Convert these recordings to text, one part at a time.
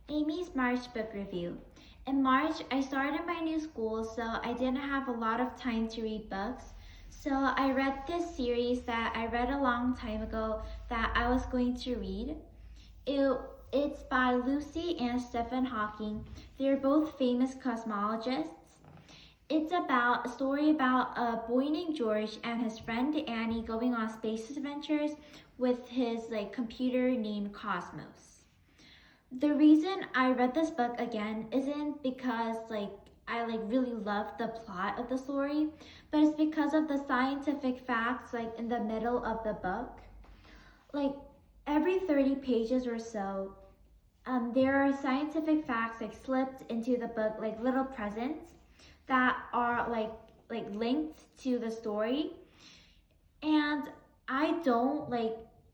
Amy's March Book Review. In March, I started my new school, so I didn't have a lot of time to read books. So I read this series that I read a long time ago that I was going to read. It's by Lucy and Stephen Hawking. They're both famous cosmologists. It's about a story about a boy named George and his friend Annie going on space adventures with his computer named Cosmos. The reason I read this book again isn't because I really love the plot of the story, but it's because of the scientific facts in the middle of the book. Like every 30 pages or so, there are scientific facts slipped into the book, like little presents that are linked to the story. And I don't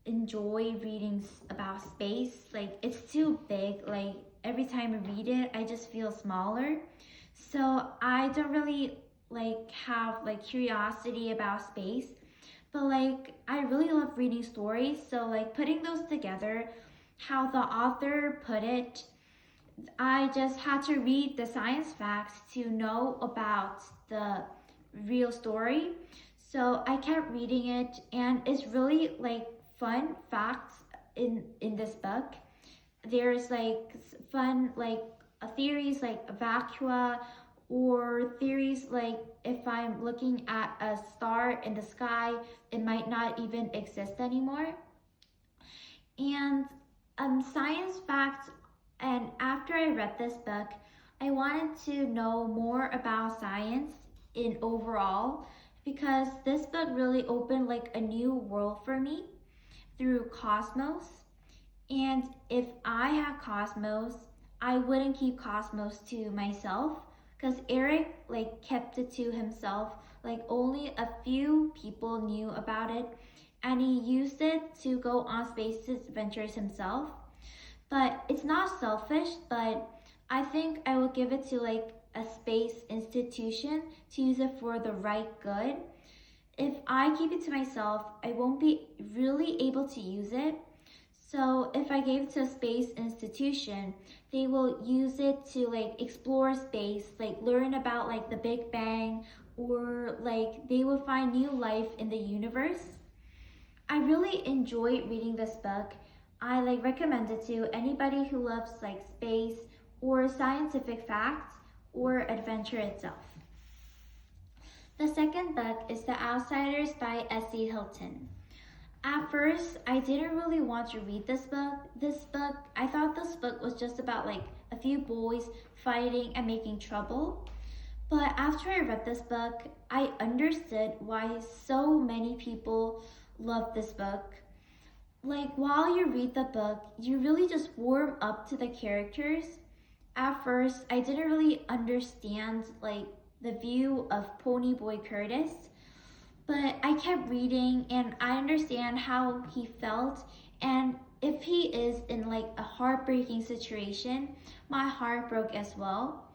enjoy reading about space. It's too big. Every time I read it, I just feel smaller. So I don't really have curiosity about space. But I really love reading stories. So putting those together, how the author put it, I just had to read the science facts to know about the real story. So I kept reading it, and it's really fun facts in this book. There's fun theories like vacua, or theories like if I'm looking at a star in the sky, it might not even exist anymore. And science facts. And after I read this book, I wanted to know more about science in overall, because this book really opened a new world for me through Cosmos. And if I had Cosmos, I wouldn't keep Cosmos to myself, because Eric kept it to himself. Only a few people knew about it, and he used it to go on space adventures himself. But it's not selfish, but I think I will give it to a space institution to use it for the right good. If I keep it to myself, I won't be really able to use it. So if I gave it to a space institution, they will use it to explore space, learn about the Big Bang, or they will find new life in the universe. I really enjoyed reading this book. I recommend it to anybody who loves space or scientific facts or adventure itself. The second book is The Outsiders by S.E. Hilton. At first, I didn't really want to read this book. I thought this book was just about a few boys fighting and making trouble. But after I read this book, I understood why so many people love this book. While you read the book, you really just warm up to the characters. At first, I didn't really understand the view of Ponyboy Curtis, but I kept reading and I understand how he felt. And if he is in a heartbreaking situation, my heart broke as well.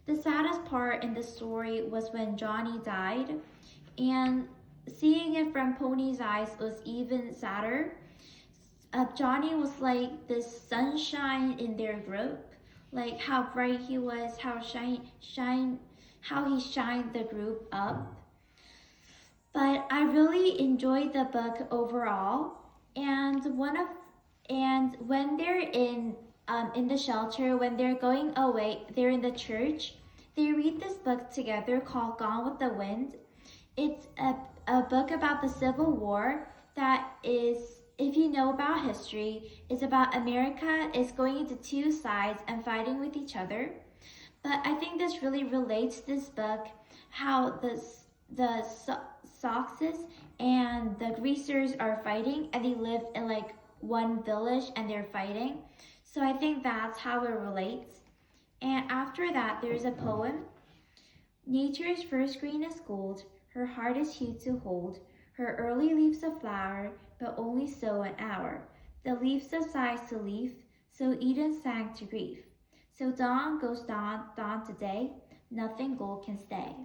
The saddest part in the story was when Johnny died, and seeing it from Pony's eyes was even sadder. Johnny was this sunshine in their group, how bright he was, how how he shined the group up. But I really enjoyed the book overall. And when they're in the shelter, when they're going away, they're in the church. They read this book together called Gone with the Wind. It's a book about the Civil War that is, if you know about history, is about America is going into two sides and fighting with each other. But I think this really relates to this book, how the Soxes and the Greasers are fighting, and they live in one village and they're fighting. So I think that's how it relates. And after that, there's a poem. Nature's first green is gold, her heart is hued to hold. Her early leaves a flower, but only so an hour. The leaf subsides to leaf, so Eden sank to grief. So dawn goes dawn to day, nothing gold can stay.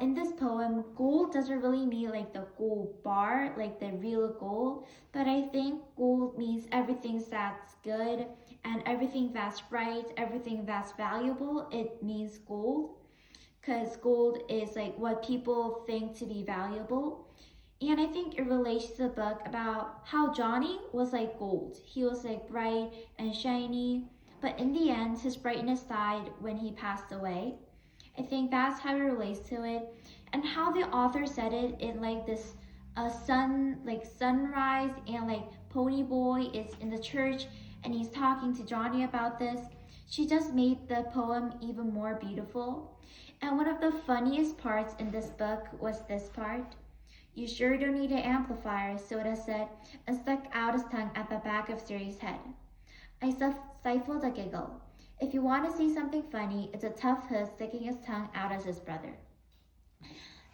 In this poem, gold doesn't really mean the gold bar, the real gold, but I think gold means everything that's good, and everything that's bright, everything that's valuable, it means gold, because gold is like what people think to be valuable. And I think it relates to the book about how Johnny was like gold. He was like bright and shiny, but in the end, his brightness died when he passed away. I think that's how it relates to it, and how the author said it in like this sunrise, and like Pony Boy is in the church and he's talking to Johnny about this. She just made the poem even more beautiful. And one of the funniest parts in this book was this part. "You sure don't need an amplifier," Soda said, and stuck out his tongue at the back of Siri's head. I stifled a giggle. If you want to see something funny, it's a tough hood sticking his tongue out as his brother.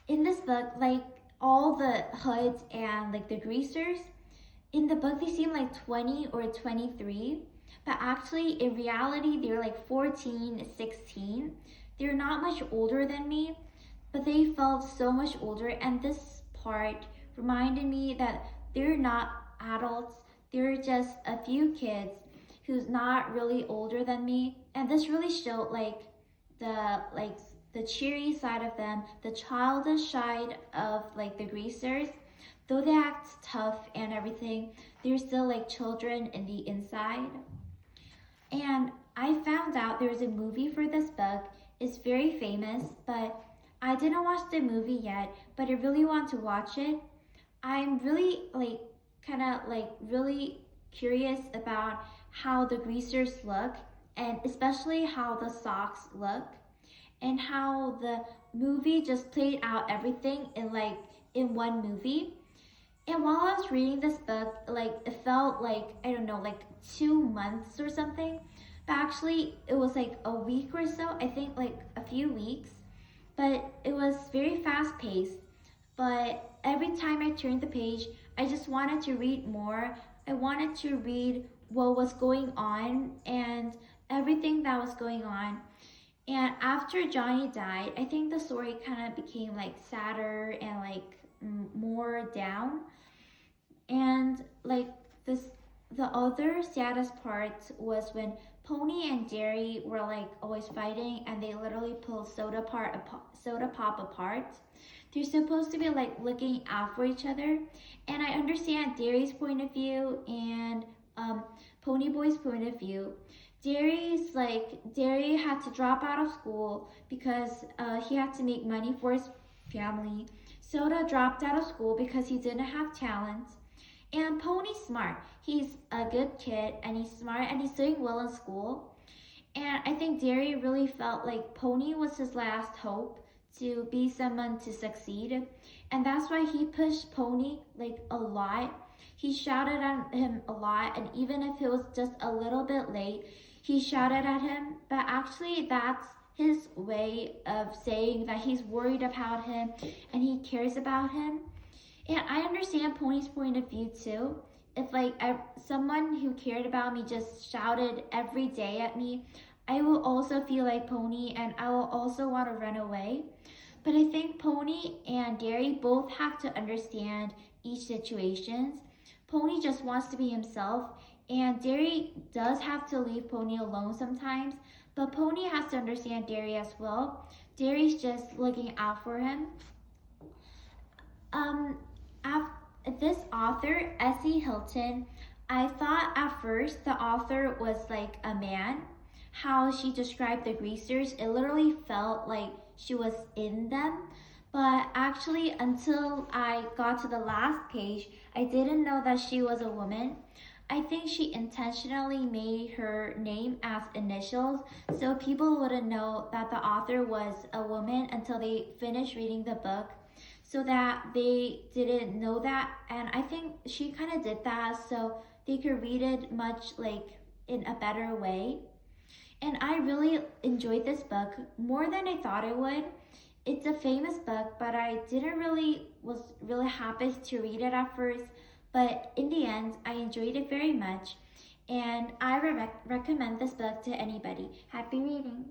In this book, like all the hoods and like the greasers, in the book they seem like 20 or 23, but actually in reality they're like 14, 16. They're not much older than me, but they felt so much older, and this part reminded me that they're not adults, they're just a few kids who's not really older than me. And this really showed the cheery side of them, the childish side of like the greasers. Though they act tough and everything, they're still like children in the inside. And I found out there was a movie for this book. It's very famous, but I didn't watch the movie yet, but I really want to watch it. I'm really really curious about how the greasers look, and especially how the socks look, and how the movie just played out everything in one movie. And while I was reading this book, like it felt like, I don't know, like 2 months or something. But actually it was like a week or so, I think like a few weeks. But it was very fast paced. But every time I turned the page, I just wanted to read more. I wanted to read what was going on and everything that was going on. And after Johnny died, I think the story kind of became like sadder and like more down. And like this, the other saddest part was when Pony and Jerry were like always fighting, and they literally pulled Soda Pop apart. They're supposed to be like looking out for each other, and I understand Jerry's point of view and Pony Boy's point of view. Jerry had to drop out of school because he had to make money for his family. Soda dropped out of school because he didn't have talent. And Pony's smart. He's a good kid and he's smart and he's doing well in school. And I think Jerry really felt like Pony was his last hope to be someone to succeed. And that's why he pushed Pony like a lot. He shouted at him a lot, and even if it was just a little bit late, he shouted at him. But actually that's his way of saying that he's worried about him and he cares about him. And I understand Pony's point of view too. If someone who cared about me just shouted every day at me, I will also feel like Pony and I will also want to run away. But I think Pony and Jerry both have to understand each situation. Pony just wants to be himself, and Jerry does have to leave Pony alone sometimes, but Pony has to understand Jerry as well. Jerry's just looking out for him. This author, S.E. Hilton, I thought at first the author was like a man. How she described the greasers, it literally felt like she was in them. But actually, until I got to the last page, I didn't know that she was a woman. I think she intentionally made her name as initials so people wouldn't know that the author was a woman until they finished reading the book, so that they didn't know that. And I think she kind of did that so they could read it much like in a better way. And I really enjoyed this book more than I thought I would. It's a famous book, but I was really happy to read it at first. But in the end, I enjoyed it very much. And I recommend this book to anybody. Happy reading!